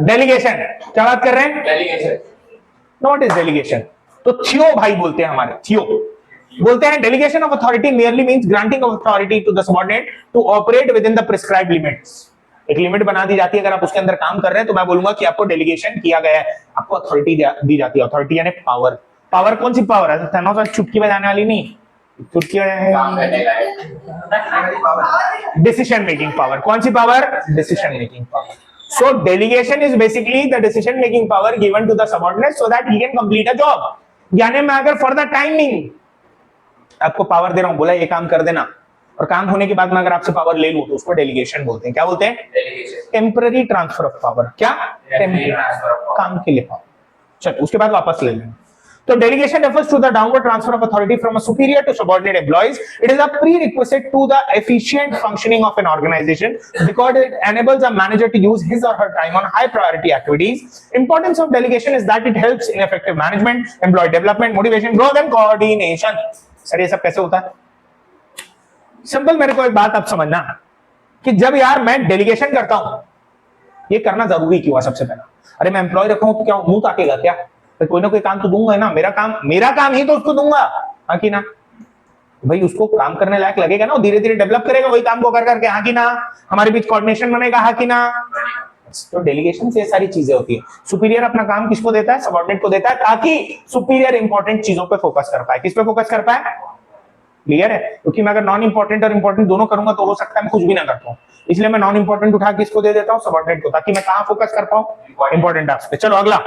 Delegation. क्या बात कर रहे हैं? डेलीगेशन। What is delegation? तो थियो भाई बोलते हैं हमारे, थियो बोलते हैं delegation of authority merely means granting of authority to the subordinate to operate within the prescribed limits। एक लिमिट बना दी जाती है, अगर आप उसके अंदर काम कर रहे हैं तो मैं बोलूंगा कि आपको डेलीगेशन किया गया है, आपको अथॉरिटी दी जाती है। अथॉरिटी यानी पावर। पावर कौन सी पावर है? थैनोस चुटकी बजाने वाली नहीं, चुटकी डिसीजन मेकिंग पावर। कौन सी power? Decision making power. So delegation is basically the decision making power given to the subordinate so that he can complete a job। यानी मैं अगर for the timing आपको पावर दे रहा हूं, बोला ये काम कर देना, और काम होने के बाद मैं अगर आपसे पावर ले लूं तो उसको डेलीगेशन बोलते हैं। क्या बोलते हैं? Temporary transfer of power. क्या? काम के लिए पावर। चलो उसके बाद वापस ले लेंगे। तो delegation refers to the downward transfer of authority from a superior to subordinate employees। It is a prerequisite to the efficient functioning of an organization because it enables a manager to use his or her time on high priority activities। Importance of delegation is that it helps in effective management, employee development, motivation, growth and coordination। Sir ये सब कैसे होता है? Simple, मेरे को एक बात आप समझना कि जब यार मैं डेलीगेशन करता हूं, ये करना जरूरी क्यों है? सबसे पहला, अरे मैं एम्प्लॉय रखा हूं तो क्या मुंह ताकेगा क्या? तो कोई ना कोई काम तो दूंगा ना, मेरा काम ही तो उसको दूंगा, हाँ कि ना? भाई उसको काम करने लायक लगेगा ना, वो धीरे धीरे डेवलप करेगा वही काम को कर करके, हाँ कि ना? हमारे बीच कोऑर्डिनेशन बनेगा, हाँ कि ना? तो डेलीगेशन से ये सारी चीजें होती है। सुपीरियर अपना काम किसको देता है? सबऑर्डिनेट को देता है, ताकि सुपीरियर इंपॉर्टेंट चीजों पे फोकस कर पाए। किस पे फोकस कर पाए? क्लियर है? क्योंकि मैं अगर नॉन इंपॉर्टेंट और इंपॉर्टेंट दोनों करूंगा तो हो सकता है मैं कुछ भी ना कर पाऊं, इसलिए मैं नॉन इंपॉर्टेंट उठा किसको दे देता हूं? सबऑर्डिनेट को, ताकि मैं कहां फोकस कर पाऊं? इंपॉर्टेंट टास्क पे। चलो अगला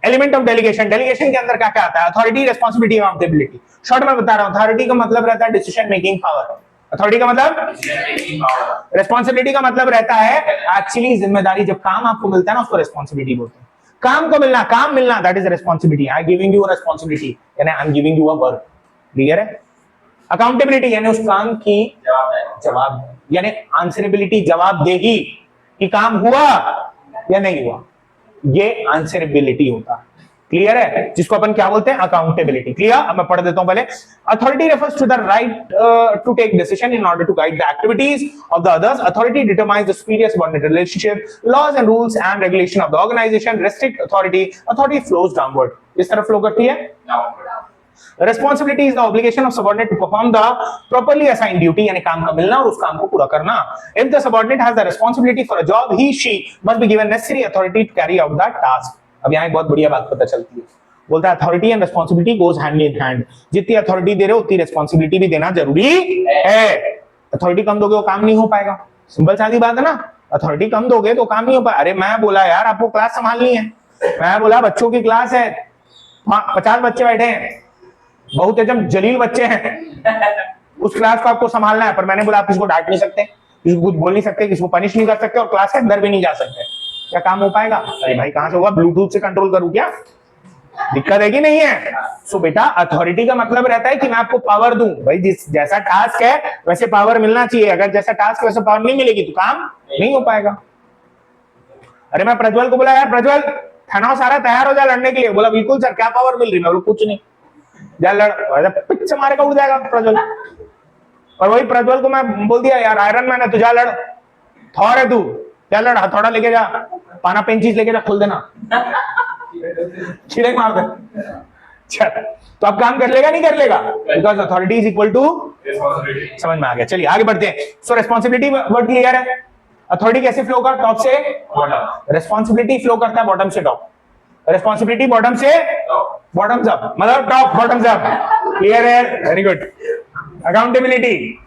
एलिमेंट ऑफ डेलीगेशन। डेलीगेशन के अंदर क्या क्या आता है? Authority, responsibility, accountability. शॉर्ट में बता रहा हूं, अथॉरिटी का मतलब रहता है डिसीजन मेकिंग पावर। अथॉरिटी का मतलब, रेस्पॉन्सिबिलिटी का मतलब रहता है एक्चुअली जिम्मेदारी। जब काम आपको मिलता है ना उसको रेस्पॉन्सिबिलिटी बोलते हैं। काम को मिलना, काम मिलना, that is responsibility. I giving you a responsibility यानी I am giving you a work. Clear है? अकाउंटेबिलिटी यानी उस काम की जवाब यानी आंसरेबिलिटी, जवाबदेही कि काम हुआ या नहीं हुआ, ये आंसरेबिलिटी होता है। क्लियर है? जिसको अपन क्या बोलते हैं? अकाउंटेबिलिटी। क्लियर? अब मैं पढ़ देता हूं पहले। Authority refers to the right to take decision in order to guide the activities of the others. Authority determines the superior subordinate relationship, laws and rules and regulation of the organisation. Restrict authority, authority flows downward. किस तरफ flow करती है? Responsibility is the obligation of subordinate to perform the properly assigned duty, यानी काम का मिलना और उस काम को पूरा करना। If the subordinate has the responsibility for a job, he she must be given necessary authority to carry out that task। अब यहाँ एक बहुत बढ़िया बात पता चलती है, बोलता है authority and responsibility goes hand in hand. जितनी अथॉरिटी दे रहे हो उतनी रिस्पॉन्सिबिलिटी भी देना जरूरी है। अथॉरिटी कम दोगे वो काम नहीं हो पाएगा। सिंपल सादी बात है ना, अथॉरिटी कम दोगे तो काम नहीं हो पाएगा। अरे मैं बोला यार आपको क्लास संभालनी है, मैं बोला बच्चों की क्लास है, 50 बच्चे बैठे हैं, बहुत एकदम जलील बच्चे हैं, उस क्लास को आपको संभालना है, पर मैंने बोला आप किसी को डांट नहीं सकते, किसी को कुछ बोल नहीं सकते, किसी को पनिश नहीं कर सकते और क्लास के अंदर भी नहीं जा सकते। क्या काम हो पाएगा? अरे भाई कहां से होगा? ब्लूटूथ से कंट्रोल करूं क्या? दिक्कत है कि नहीं है? सो बेटा अथॉरिटी का मतलब रहता है कि मैं आपको पावर दूं। भाई जिस जैसा टास्क है वैसे पावर मिलना चाहिए। अगर जैसा टास्क वैसे पावर नहीं मिलेगी तो काम नहीं हो पाएगा। अरे मैं प्रज्वल को बोला यार प्रज्वल थाना सारा तैयार हो जा लड़ने के लिए, बोला बिल्कुल सर। क्या पावर मिल रही? मैं बोला कुछ नहीं, जा लड़। पिच से मारेगा उड़ जाएगा प्रज्वल। और वही प्रज्वल को मैं बोल दिया यार आयरन मैन है तू, जा लड़। थॉर है तू, क्या लड़, हथौड़ा लेके जा, पाना पेंचिस लेके जा, खोल देना, छिड़क मार दे। चल तो अब काम कर लेगा नहीं कर लेगा? Because authority is equal to समझ में आ गया। चलिए आगे बढ़ते हैं। सो रिस्पॉन्सिबिलिटी वर्ड क्लियर है। अथॉरिटी कैसे फ्लो कर? टॉप से बॉटम। रिस्पॉन्सिबिलिटी फ्लो करता है बॉटम से टॉप। रिस्पॉन्सिबिलिटी बॉटम से बॉटम्स अप, मतलब टॉप बॉटम्स अप। क्लियर है? Very good. अकाउंटेबिलिटी,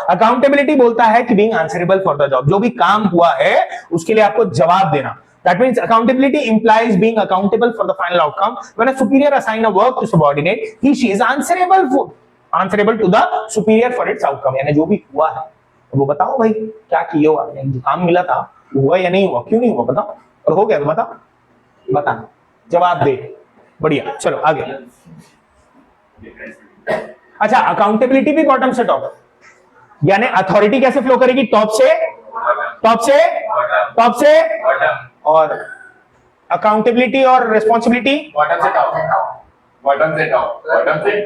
अकाउंटेबिलिटी बोलता है कि being answerable for the job, जो भी काम हुआ है उसके लिए आपको जवाब देना। That means accountability implies being accountable for the final outcome. When a superior assign a work to subordinate, he she is answerable to the superior for its outcome। यानी जो भी हुआ है वो बताओ भाई क्या किए हो आपने, जो काम मिला था हुआ या नहीं हुआ, क्यों नहीं हुआ बताओ, और हो गया तो बताओ, बता, जवाब दे। बढ़िया, चलो आगे। अच्छा अकाउंटेबिलिटी भी बॉटम से टॉप, यानी अथॉरिटी कैसे फ्लो करेगी? टॉप से टॉप से टॉप से, और अकाउंटेबिलिटी और रिस्पॉन्सिबिलिटी बॉटम से टॉप। बॉटम से टॉप, बॉटम से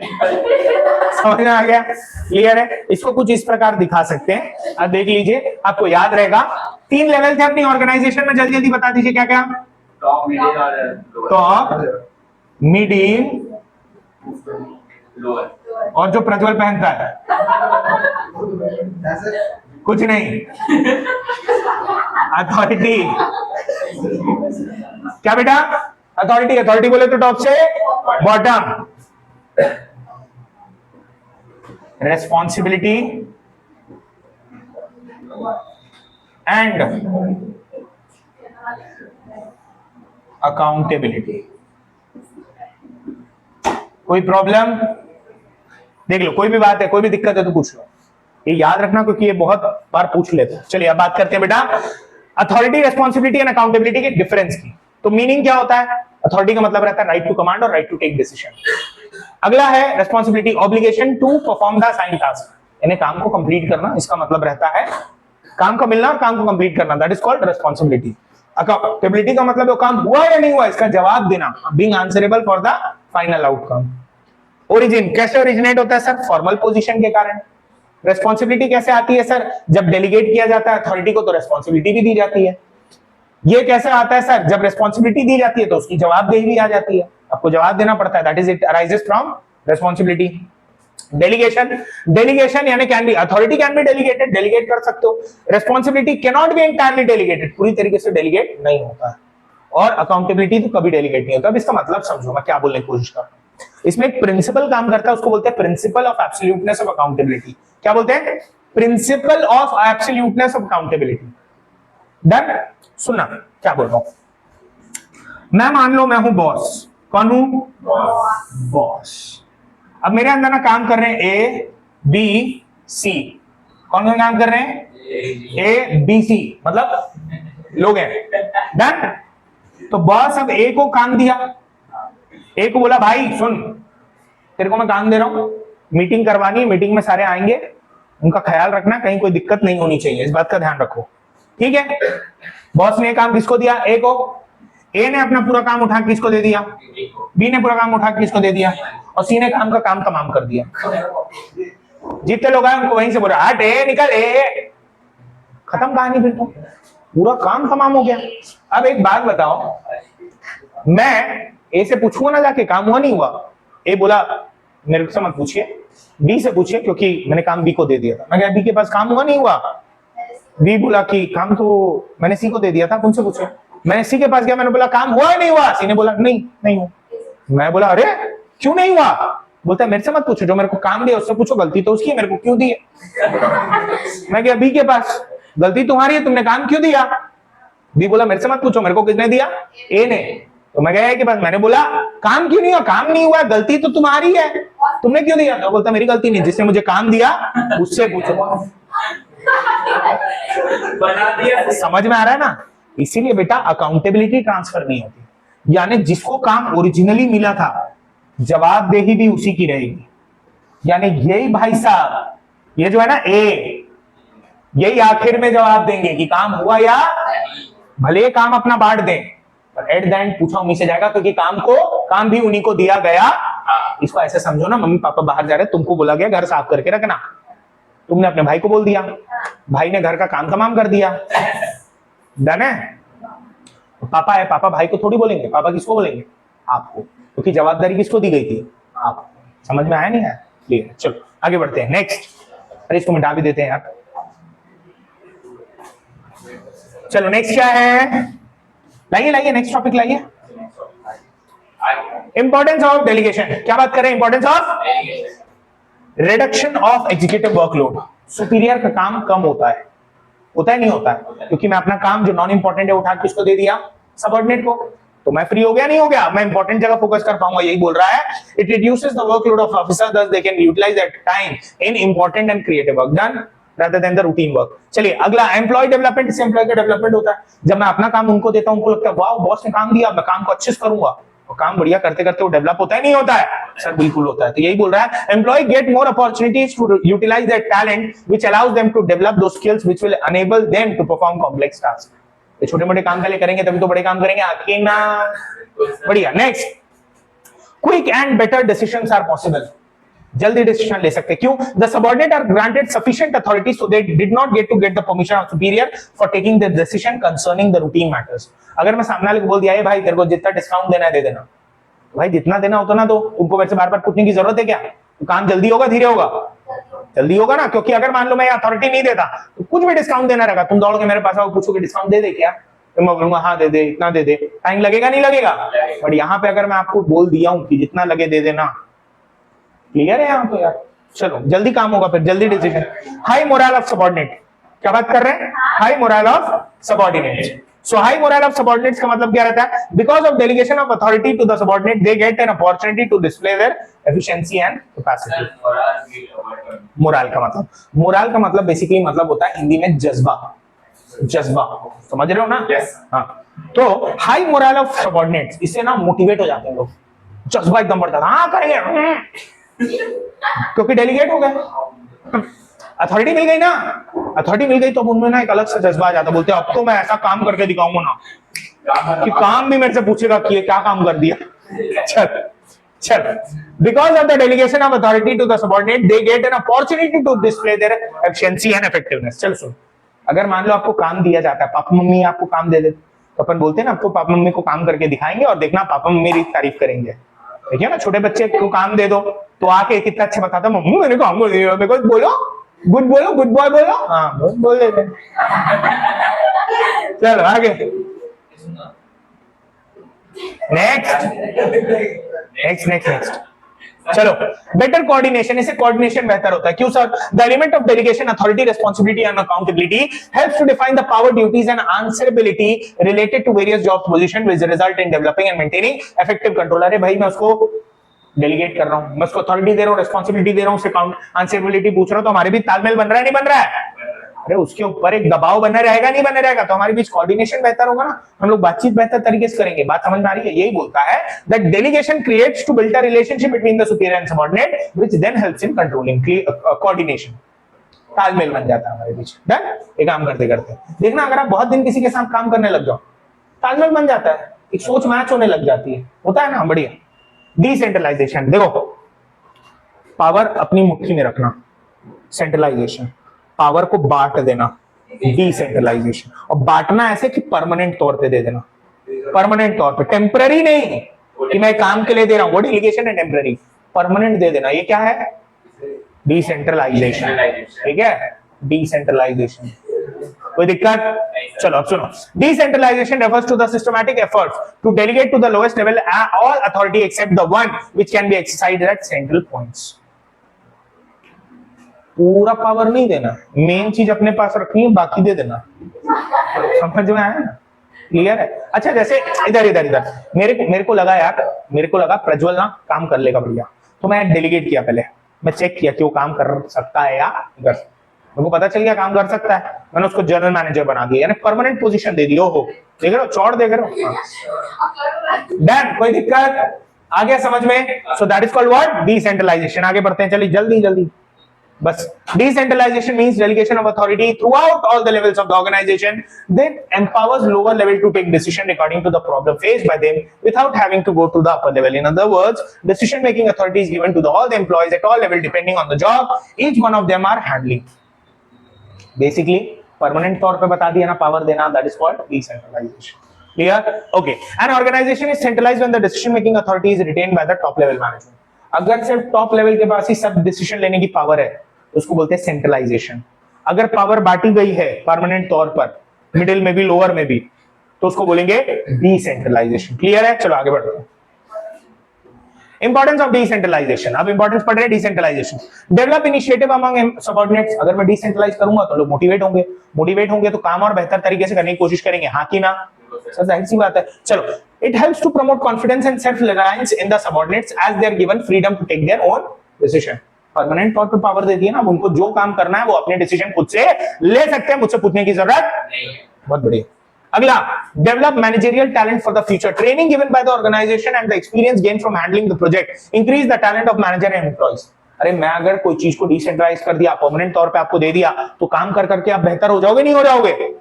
समझ में आ गया? क्लियर है? इसको कुछ इस प्रकार दिखा सकते हैं, अब देख लीजिए, आपको याद रहेगा। 3 लेवल थे अपनी ऑर्गेनाइजेशन में, जल्दी जल्दी बता दीजिए क्या क्या। टॉप, मिडिल और टॉप, मिडिल लोअर। और जो प्रज्वल पहनता है कुछ नहीं, अथॉरिटी। क्या बेटा? अथॉरिटी। अथॉरिटी बोले तो टॉप से बॉटम। Responsibility and accountability. कोई प्रॉब्लम? देख लो, कोई भी बात है, कोई भी दिक्कत है तो पूछ लो, ये याद रखना क्योंकि ये बहुत बार पूछ लेते हैं। चलिए अब बात करते हैं बेटा अथॉरिटी, रेस्पॉन्सिबिलिटी एंड अकाउंटेबिलिटी के डिफरेंस की। तो मीनिंग क्या होता है? अथॉरिटी का मतलब रहता है राइट टू कमांड और राइट टू टेक डिसीजन। अगला है responsibility, obligation to perform the assigned task, यानी काम को कंप्लीट करना, इसका मतलब रहता है काम का मिलना और काम को कंप्लीट करना, that is called responsibility. Accountability का मतलब वो काम हुआ या नहीं हुआ इसका जवाब देना, being answerable for the final outcome. Origin कैसे ओरिजिनेट होता है सर? फॉर्मल पोजीशन के कारण। रेस्पॉन्सिबिलिटी कैसे आती है सर? जब डेलीगेट किया जाता है अथॉरिटी को तो रेस्पॉन्सिबिलिटी भी दी जाती है। ये कैसे आता है सर? जब रेस्पॉन्सिबिलिटी दी जाती है तो उसकी जवाबदेही भी आ जाती है, आपको जवाब देना पड़ता है, that is it arises from responsibility. Delegation, delegation यानी can be, authority can be delegated, delegate कर सकते हो। Responsibility can not be entirely delegated, पूरी तरीके से डेलीगेट नहीं होता है। और अकाउंटेबिलिटी तो कभी डेलीगेट नहीं होता। अब इसका मतलब समझो, मैं क्या बोलने की कोशिश कर रहा हूं। इसमें एक प्रिंसिपल काम करता है, उसको बोलते हैं principle of absoluteness of accountability. क्या बोलते हैं? Principle of absoluteness of accountability. Done? सुनना क्या बोल रहा हूं। मैं मान लो मैं हूं बॉस। कौन हूं? बॉस। अब मेरे अंदर ना काम कर रहे हैं ए बी सी। कौन कौन काम कर रहे हैं? ए बी सी, मतलब लोग हैं। डन? तो बॉस अब ए को काम दिया, ए को बोला भाई सुन, तेरे को मैं काम दे रहा हूं, मीटिंग करवानी है, मीटिंग में सारे आएंगे, उनका ख्याल रखना, कहीं कोई दिक्कत नहीं होनी चाहिए, इस बात का ध्यान रखो, ठीक है? बॉस ने काम किसको दिया? ए को। ए ने अपना पूरा काम उठा किसको दे दिया? बी ने पूरा काम उठा किसको दे दिया? और सी ने काम का काम तमाम कर दिया। जितने लोग आए उनको वहीं से बोला हट ए, निकल ए, खत्म कहानी। फिर तो पूरा काम तमाम हो गया। अब एक बात बताओ, मैं ए से पूछूंगा ना जाके काम हुआ नहीं हुआ? ए बोला मेरे से मत पूछिए, बी से पूछिए क्योंकि मैंने काम बी को दे दिया था। मैं कहा बी के पास काम हुआ नहीं हुआ? बी बोला कि काम तो मैंने सी को दे दिया था, तुमसे पूछे। मैंने सी के पास गया, मैंने बोला काम हुआ नहीं हुआ? सी ने बोला नहीं नहीं हुआ। मैं बोला अरे क्यों नहीं हुआ? बोलता है मेरे से मत पूछो, जो मेरे को काम दिया उससे पूछो, गलती तो उसकी है, मेरे को क्यों दी है? मैं गया बी के पास, गलती तुम्हारी है, तुमने काम क्यों दिया? बी बोला मेरे से मत पूछो, मेरे को किसने दिया? ए ने। तो मैं गया के पास, मैंने बोला काम क्यों नहीं हुआ? काम नहीं हुआ, गलती तो तुम्हारी है, तुमने क्यों दिया? तो बोलता मेरी गलती नहीं, जिसने मुझे काम दिया उससे पूछो। बना दिया। समझ में आ रहा है ना? इसीलिए बेटा अकाउंटेबिलिटी ट्रांसफर नहीं होती, यानी जिसको काम ओरिजिनली मिला था जवाबदेही भी उसी की रहेगी। यानी यही भाई साहब, ये जो है ना ए, यही आखिर में जवाब देंगे कि काम हुआ या भले काम अपना बांट दें, पर एट द एंड पूछा उन्हीं से जाएगा, क्योंकि काम भी उन्हीं को दिया गया। इसको ऐसे समझो ना, मम्मी पापा बाहर जा रहे, तुमको बोला गया घर साफ करके रखना, तुमने अपने भाई को बोल दिया, भाई ने घर का काम तमाम कर दिया। डन है? पापा है, पापा भाई को थोड़ी बोलेंगे, पापा किसको बोलेंगे? आपको, क्योंकि जवाबदारी किसको दी गई थी? आप। समझ में आया नहीं है? क्लियर? चलो आगे बढ़ते हैं। नेक्स्ट, अरे इसको मिटा भी देते हैं यार। चलो नेक्स्ट क्या है? लाइए लाइए नेक्स्ट टॉपिक लाइए। Importance of delegation. क्या बात कर रहे हैं? Importance of reduction of executive workload. Superior का काम कम होता है नहीं होता है? क्योंकि मैं अपना काम जो नॉन इंपॉर्टेंट है उठा किसको दे दिया? सबऑर्डिनेट को। तो मैं फ्री हो गया नहीं हो गया? मैं इंपॉर्टेंट जगह फोकस कर पाऊंगा, यही बोल रहा है। It reduces the workload of officer, thus they can utilize that time in important and creative work done rather than the routine work। चलिए अगला, एम्प्लॉय डेवलपमेंट। इससे एम्प्लॉय का डेवलपमेंट होता है। जब मैं अपना काम उनको देता हूं, उनको लगता है वाह बॉस ने काम दिया, मैं काम को अच्छे से करूंगा, और काम बढ़िया करते करते वो डेवलप होता है नहीं होता है? सर बिल्कुल होता है। तो यही बोल रहा है, employ get more opportunities to utilise their talent which allows them to develop those skills which will enable them to perform complex task. ये छोटे मोटे काम के लिए करेंगे तभी तो बड़े काम करेंगे, आके ना। बढ़िया। Next, quick and better decisions are possible, जल्दी डिसीजन ले सकते। क्यों? The subordinate are granted sufficient authority so they did not get the permission of superior for taking the decision concerning the routine matters. अगर मैं सामने वाले को बोल दिया है भाई तेरे को जितना डिस्काउंट देना है दे देना, भाई जितना देना होता ना, तो तुमको मेरे से बार बार पूछने की जरूरत है क्या? तो काम जल्दी होगा धीरे होगा? जल्दी होगा ना, क्योंकि अगर मान लो मैं अथॉरिटी नहीं देता तो कुछ भी डिस्काउंट देना रहेगा, तुम दौड़ के मेरे पास आओ पूछोगे डिस्काउंट दे दे क्या, तो मैं बोलूंगा हाँ दे दे, इतना दे दे, टाइम लगेगा नहीं लगेगा? बट यहाँ पे अगर मैं आपको बोल दिया हूं कि जितना लगे दे देना, क्लियर है यहाँ तो यार, चलो जल्दी काम होगा, फिर जल्दी decision. High morale of subordinate, क्या बात कर रहे हैं? High morale of subordinate. So high morale of subordinates का मतलब क्या रहता है? Because of delegation of authority to the subordinate they get an opportunity to display their efficiency and capacity. Morale का मतलब बेसिकली मतलब होता है हिंदी में जज्बा, जज्बा, समझ रहे हो ना? Yes. हाँ, तो हाई मोरल ऑफ सबऑर्डिनेट्स, इससे ना मोटिवेट हो जाते हैं लोग, जज्बा एकदम बढ़ता है, हाँ करेंगे, क्योंकि डेलीगेट हो गए, अथॉरिटी मिल गई ना, अथॉरिटी मिल गई तो उनमें ना एक अलग सा जज्बा आ जाता, बोलते हैं अब तो मैं ऐसा काम करके दिखाऊंगा ना कि काम भी मेरे से पूछेगा कि ये क्या काम कर दिया। चल चल, because of the delegation of authority to the subordinate they get an opportunity to display their efficiency and effectiveness. चल सुन, अगर मान लो आपको काम दिया जाता है, पापा मम्मी आपको काम दे देते, तो अपन बोलते हैं ना आपको पापा मम्मी को काम करके दिखाएंगे और देखना पापा मम्मी मेरी तारीफ करेंगे, ठीक है ना? छोटे बच्चे को काम दे दो तो आके कितना अच्छा बताता, मम्मी मैंने काम कर दिया, मेरे को बोलो गुड बॉय बोलो, हाँ बोल देते। चलो आगे, नेक्स्ट चलो, बेटर कोऑर्डिनेशन, इससे कोऑर्डिनेशन बेहतर होता है। क्यों sir? The element of delegation authority responsibility and accountability helps to define the power duties and answerability related to various job position which result in developing and maintaining effective control. अरे भाई मैं उसको delegate कर रहा हूं, मैं उसको authority दे रहा हूं, रिस्पांसिबिलिटी दे रहा हूं, उससे आंसरेबिलिटी पूछ रहा हूं, तो हमारे भी तालमेल बन रहा है नहीं बन रहा है? अरे उसके ऊपर एक दबाव बना रहेगा नहीं बना रहेगा? तो हमारे बीच कोऑर्डिनेशन बेहतर होगा ना, हम लोग बातचीत बेहतर तरीके से करेंगे। बात समझ में आ रही है? यही बोलता है that delegation creates to build a relationship between the superior and subordinate which then helps in controlling coordination. तालमेल बन जाता है हमारे बीच। डन? ये काम करते करते देखना, अगर आप बहुत दिन किसी के साथ काम करने लग जाओ, तालमेल बन जाता है, एक सोच मैच होने लग जाती है, होता है ना? बढ़िया। डिसेंट्रलाइजेशन, देखो पावर अपनी मुट्ठी में रखना, सेंट्रलाइजेशन पावर को बांट देना, डिसेंट्रलाइजेशन। और बांटना ऐसे कि परमानेंट तौर पे दे देना, परमानेंट तौर पे, टेम्पररी नहीं कि मैं काम के लिए दे रहा हूं, वो डेलीगेशन है टेम्पररी, परमानेंट दे देना। ये क्या है? डिसेंट्रलाइजेशन, ठीक है? डिसेंट्रलाइजेशन, कोई दिक्कत? चलो अब सुनो, decentralisation refers to the systematic efforts to delegate to the lowest level all authority except the one which can be exercised at central points। पूरा पावर नहीं देना, मेन चीज अपने पास रखनी है, बाकी दे देना। समझ में आया ना? क्लियर है? अच्छा जैसे इधर मेरे को लगा प्रज्वल ना काम कर लेगा बढ़िया, तो मैं डेलीगेट किया, पहले मैं चेक किया कि वो काम कर सकता है या कर, मेरे को पता चल गया काम कर सकता है, मैंने उसको जनरल मैनेजर बना दिया, यानी परमानेंट पोजीशन दे दी। ओहो, देख रहे हो चौड़, देख रहे हो? डन, कोई दिक्कत? आ गया समझ में? So that is called what? Decentralisation. आगे बढ़ते हैं, चलिए जल्दी बस। Decentralization means delegation of authority throughout all the levels of the organization that empowers lower level to take decision according to the problem faced by them without having to go to the upper level. In other words, decision making authority is given to all the employees at all level depending on the job each one of them are handling. Basically permanent तौर पे बता दिया ना power देना, that is called decentralization. Clear? Okay. An organization is centralized when the decision making authority is retained by the top level management. अगर सिर्फ top level के पास ही सब डिसीजन लेने की पावर है तो उसको बोलते हैं सेंट्रलाइजेशन। अगर पावर बांटी गई है परमानेंट तौर पर, मिडिल में भी लोअर में भी, तो उसको बोलेंगे डिसेंट्रलाइजेशन। क्लियर है? चलो आगे बढ़ते हैं। इंपॉर्टेंस ऑफ डिसेंट्रलाइजेशन, अब इंपॉर्टेंस पढ़ रहे हैं decentralisation. Develop initiative among subordinates, अगर मैं डिसेंट्रलाइज करूंगा तो लोग मोटिवेट होंगे तो काम और बेहतर तरीके से करने की कोशिश करेंगे, हाँ कि ना? सर जाहिर सी बात है। चलो, it helps to promote confidence and self reliance in the subordinates as they are given freedom to take their own decision। Permanent तौर पे पावर दे दी है ना, उनको जो काम करना है वो अपने डिसीजन खुद से ले सकते हैं, मुझसे पूछने की जरूरत नहीं है। बहुत बढ़िया। अगला, develop managerial talent for the future. Training given by the organisation and the experience gain from handling the project increase the talent of manager and employees. अरे मैं अगर कोई चीज को डिसेंट्रलाइज कर दिया, परमानेंट तौर पे आपको दे दिया, तो काम कर करके आप बेहतर हो जाओगे नहीं हो जाओगे?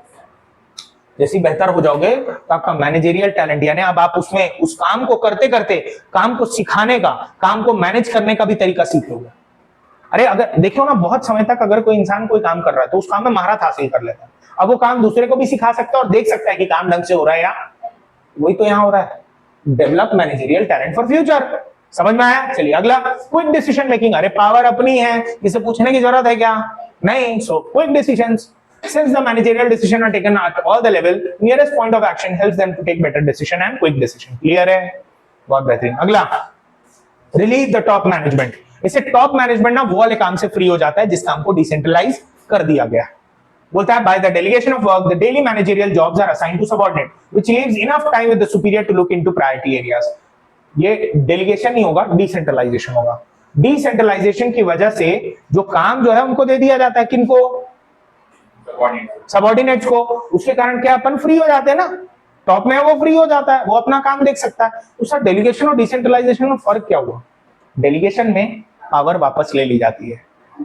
जैसे बेहतर हो जाओगे तो आपका मैनेजरियल टैलेंट, यानी अब आप उसमें उस काम को करते करते काम को सिखाने का, काम को मैनेज करने का भी तरीका सीख लोगे। अरे अगर देखो ना, बहुत समय तक अगर कोई इंसान कोई काम कर रहा है तो उस काम में महारत हासिल कर लेता है, अब वो काम दूसरे को भी सिखा सकता है और देख सकता है कि काम ढंग से हो रहा है या वही तो यहां हो रहा है। Develop managerial talent for future. समझ में आया? चलिए अगला, क्विक डिसीजन मेकिंग। अरे पावर अपनी है, इसे पूछने की जरूरत है क्या? नहीं। So quick decisions, since the managerial decision are taken at all the level, nearest point of action helps them to take better decision and quick decision. Clear है? बहुत बेहतरीन। अगला, रिलीव द टॉप मैनेजमेंट। इससे top management ना वो वाले काम से फ्री हो जाता है जिस काम को डिसेंट्रलाइज कर दिया गया। बोलता है, by the delegation of work, the daily managerial jobs are assigned to subordinate, which leaves enough time with the superior to look into priority areas. ये डेलीगेशन नहीं होगा, डिसेंट्रलाइजेशन होगा। डिसेंट्रलाइजेशन की वजह से जो काम जो है उनको दे दिया जाता है, किनको? सबऑर्डिनेट्स को। उसके कारण क्या, अपन फ्री हो जाते हैं ना, टॉप में वो फ्री हो जाता है, वो अपना काम देख सकता है। तो सर डेलीगेशन और डिसेंट्रलाइजेशन में फर्क क्या हुआ? डेलीगेशन में पावर वापस ले ली जाती है,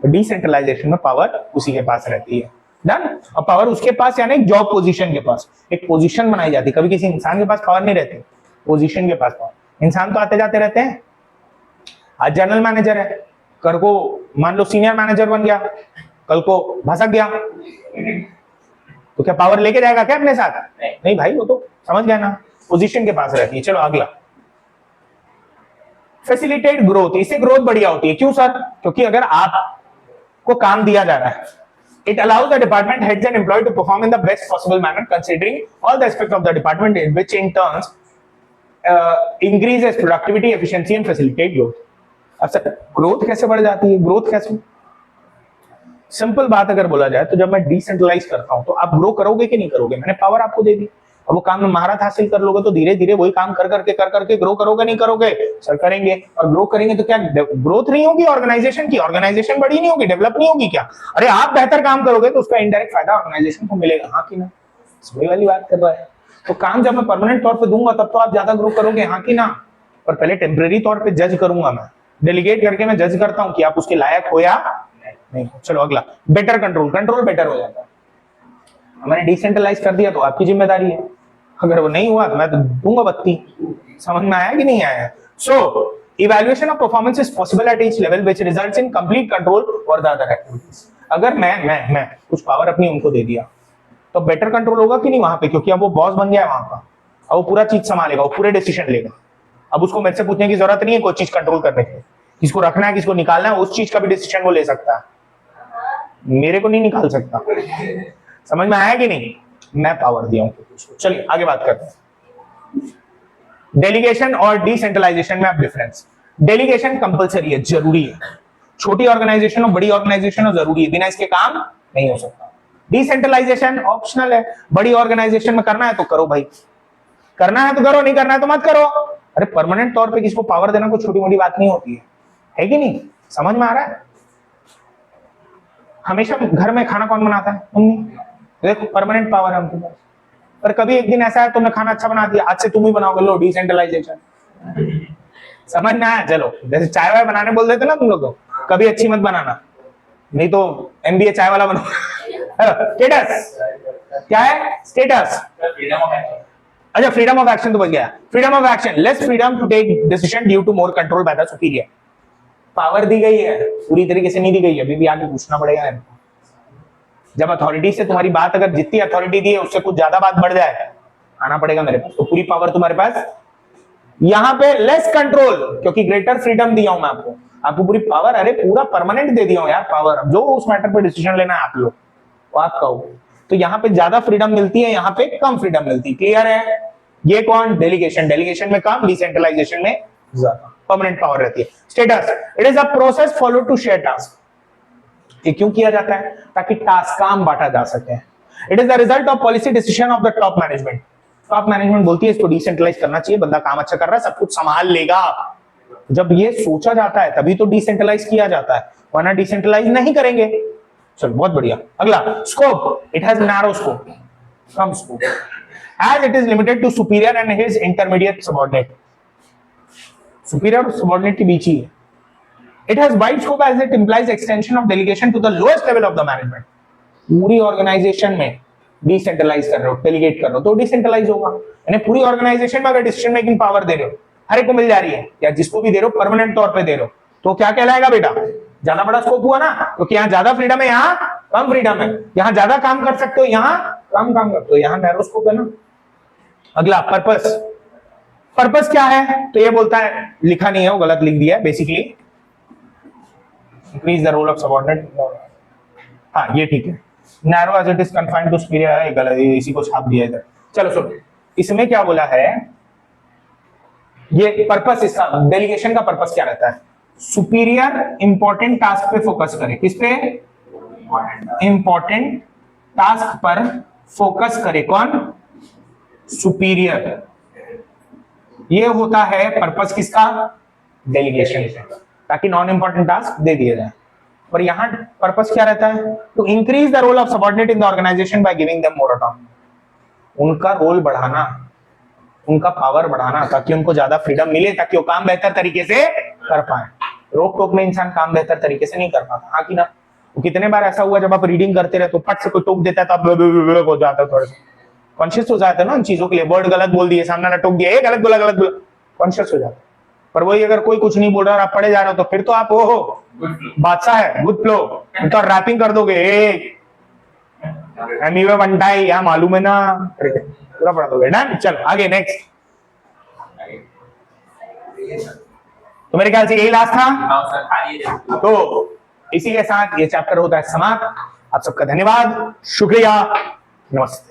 डिसेंट्रलाइजेशन में पावर उसी के पास रहती है। डन। और पावर उसके पास, यानी जॉब पोजीशन के पास एक पोजीशन बनाई जाती है। कभी किसी इंसान के पास पावर नहीं रहती, पोजीशन के पास पावर। इंसान तो आते जाते रहते हैं। आज जनरल मैनेजर है, कल को मान लो सीनियर मैनेजर बन गया, कल को भसक गया, तो क्या पावर लेके जाएगा क्या अपने साथ? नहीं भाई, वो तो समझ गया ना, पोजीशन के पास रहती है। चलो अगला, फैसिलिटेट ग्रोथ। इससे ग्रोथ बढ़िया होती है। क्यों सर? क्योंकि अगर आपको काम दिया जा रहा है, it allows the department heads and employ to perform in the best possible manner considering all the aspect of the department, in which in turns increases productivity, efficiency and facilitate growth. अब sir growth कैसे बढ़ जाती है? Growth कैसे? Simple बात अगर बोला जाए तो जब मैं डिसेंट्रलाइज करता हूं तो आप ग्रो करोगे कि नहीं करोगे? मैंने पावर आपको दे दी, और वो काम में महारत हासिल कर लोगे तो धीरे धीरे वही काम कर करके ग्रो करोगे नहीं करोगे? सर करेंगे। और ग्रो करेंगे तो क्या ग्रोथ नहीं होगी ऑर्गेनाइजेशन की? ऑर्गेनाइजेशन बड़ी नहीं होगी, डेवलप नहीं होगी क्या? अरे आप बेहतर काम करोगे तो उसका इनडायरेक्ट फायदा ऑर्गेनाइजेशन को मिलेगा, हाँ कि ना? वही वाली बात कर रहा है। तो काम जब मैं परमानेंट तौर पर दूंगा तब तो आप ज्यादा ग्रो करोगे, हाँ कि ना? पर पहले टेम्परेरी तौर पर जज करूंगा, मैं डेलीगेट करके मैं जज करता हूं कि आप उसके लायक हो या नहीं। चलो अगला, बेटर कंट्रोल। कंट्रोल बेटर हो जाता है। मैंने डिसेंट्रलाइज कर दिया तो आपकी जिम्मेदारी है, अगर वो नहीं हुआ तो मैं तो दूंगा बत्ती। समझ में आया कि नहीं आया? So evaluation of performance is possible at each level which results in complete control over the other activities. अगर मैं कुछ पावर अपनी उनको दे दिया तो बेटर कंट्रोल होगा कि नहीं वहां पे? क्योंकि अब वो बॉस बन गया है वहां का, अब वो पूरा चीज संभालेगा, वो पूरे डिसीजन लेगा। अब उसको मेरे से पूछने की जरूरत नहीं है कोई चीज कंट्रोल करने के लिए, किसको रखना है किसको निकालना है, उस चीज का भी डिसीजन वो ले सकता है, मेरे को नहीं निकाल सकता। समझ में आया कि नहीं? मैं पावर दिया हूं। चलिए आगे बात करते हैं, डेलीगेशन और डिसेंट्रलाइजेशन में आप डिफरेंस। डेलीगेशन कंपलसरी है, जरूरी है। छोटी ऑर्गेनाइजेशन और बड़ी ऑर्गेनाइजेशन और जरूरी है, बिना इसके काम नहीं हो सकता। डिसेंट्रलाइजेशन ऑप्शनल है। बड़ी ऑर्गेनाइजेशन में करना है तो करो भाई, करना है तो करो, नहीं करना है तो मत करो। अरे परमानेंट तौर पे किसको पावर देना कोई छोटी मोटी बात नहीं होती है कि नहीं? समझ में आ रहा है? हमेशा घर में खाना कौन बनाता है? मम्मी। देखो परमानेंट पावर है उनके पास। पर कभी एक दिन ऐसा है तुमने खाना अच्छा बना दिया, आज से तुम ही बनाओगे, लो डिसेंट्रलाइजेशन। समझ में आया? चलो जैसे चाय वाय बनाने बोल देते ना तुम लोग, कभी अच्छी मत बनाना, नहीं तो एमबीए चाय वाला बनो। स्टेटस क्या है? स्टेटस। अच्छा फ्रीडम ऑफ एक्शन तो बच गया। Freedom of action, less freedom to take decision due to more control by the superior. Power दी गई है, पूरी तरीके से नहीं दी गई है, अभी भी आगे पूछना पड़ेगा है। जब अथॉरिटी से तुम्हारी बात, अगर जितनी अथॉरिटी दी है उससे कुछ ज्यादा बात बढ़ जाए, आना पड़ेगा मेरे पास, तो पूरी पावर तुम्हारे पास। यहाँ पे लेस कंट्रोल, क्योंकि ग्रेटर फ्रीडम दिया हूं मैं आपको पूरी पावर। अरे पूरा परमानेंट दे दिया हूं यार पावर, जो उस मैटर पे डिसीजन लेना है आप लोग, वो आप कहो। तो यहाँ पे ज्यादा फ्रीडम मिलती है, यहाँ पे कम फ्रीडम मिलती है। क्लियर है? ये कौन? डेलीगेशन। डेलीगेशन में कम, डिसेंट्रलाइजेशन में ज्यादा, परमानेंट पावर रहती है। Status, it is a process follow to share task. ये क्यों किया जाता है? ताकि टास्क, काम बांटा जा सके। It is the result of policy decision of the top management. Top management बोलती है इसको डिसेंट्रलाइज करना चाहिए, बंदा काम अच्छा कर रहा है, सब कुछ संभाल लेगा। जब ये सोचा जाता है तभी तो डिसेंट्रलाइज किया जाता है, वरना डिसेंट्रलाइज नहीं करेंगे। चलो बहुत बढ़िया। अगला, scope, it has narrow scope, कम scope, as it is limited to superior and his intermediate subordinate. Superior और सबऑर्डिनेट के बीच ही है। It has wide scope as it implies extension of delegation to the lowest level of the management. पूरी organisation में decentralise कर रहे हो, delegate कर रहे हो, तो डिसेंट्रलाइज होगा। यानी पूरी ऑर्गेनाइजेशन में अगर डिसीजन मेकिंग पावर दे रहे हो, हर एक को मिल जा रही है, या जिसको भी दे रहे हो परमानेंट तौर पे दे रहे हो, तो क्या कहलाएगा बेटा, ज्यादा बड़ा स्कोप हुआ ना, क्योंकि यहाँ ज्यादा फ्रीडम है, यहाँ कम फ्रीडम है, यहाँ ज्यादा काम कर सकते हो, यहाँ कम काम करते हो, यहाँ नैरो स्कोप है ना। अगला पर्पस, पर्पस क्या है, तो ये बोलता है, लिखा नहीं है वो, गलत लिख दिया है basically, increase the role of subordinate, हाँ ये ठीक है, narrow as it is confined to superior है, गलत, इसी को छाप दिया इधर। चलो सुनो, इसमें क्या बोला है, ये पर्पस, इसका डेलीगेशन का पर्पस क्या रहता है, सुपीरियर इंपॉर्टेंट टास्क पे फोकस करे, किस पे, इंपॉर्टेंट टास्क पर फोकस करे, कौन, सुपीरियर, ये होता है पर्पस किसका, डेलीगेशन से, ताकि नॉन इंपॉर्टेंट टास्क दे दिए जाए। पर यहां पर्पस क्या रहता है, to increase the role of subordinate in the organisation by giving them more autonomy, उनका रोल बढ़ाना, उनका पावर बढ़ाना, ताकि उनको ज्यादा फ्रीडम मिले, ताकि वो काम बेहतर तरीके से कर पाए। रोक टोक में इंसान काम बेहतर तरीके से नहीं कर पाता, हाँ कि ना। वो कितने बार ऐसा हुआ जब आप रीडिंग करते रहे तो पट से कोई टोक देता है तो आप हो जाता है, थोड़ा सा कॉन्शियस हो जाते हैं ना उन चीजों के लिए, वर्ड गलत बोल दिए, सामने टोक दिया, ये गलत बोला, कॉन्शियस हो जाता है। पर वही अगर कोई कुछ नहीं बोल रहा और आप पढ़े जा रहे हो, तो फिर तो आप हो बादशाह है, गुड फ्लो, तो रैपिंग कर दोगे, एमीवे बनटाई, यहाँ मालूम है ना, पूरा पढ़ा दोगे ना। चलो आगे नेक्स्ट, तो मेरे ख्याल से यही लास्ट था। हाँ सर, खाली तो इसी के साथ ये चैप्टर होता है समाप्त। आप सबका धन्यवाद, शुक्रिया, नमस्ते।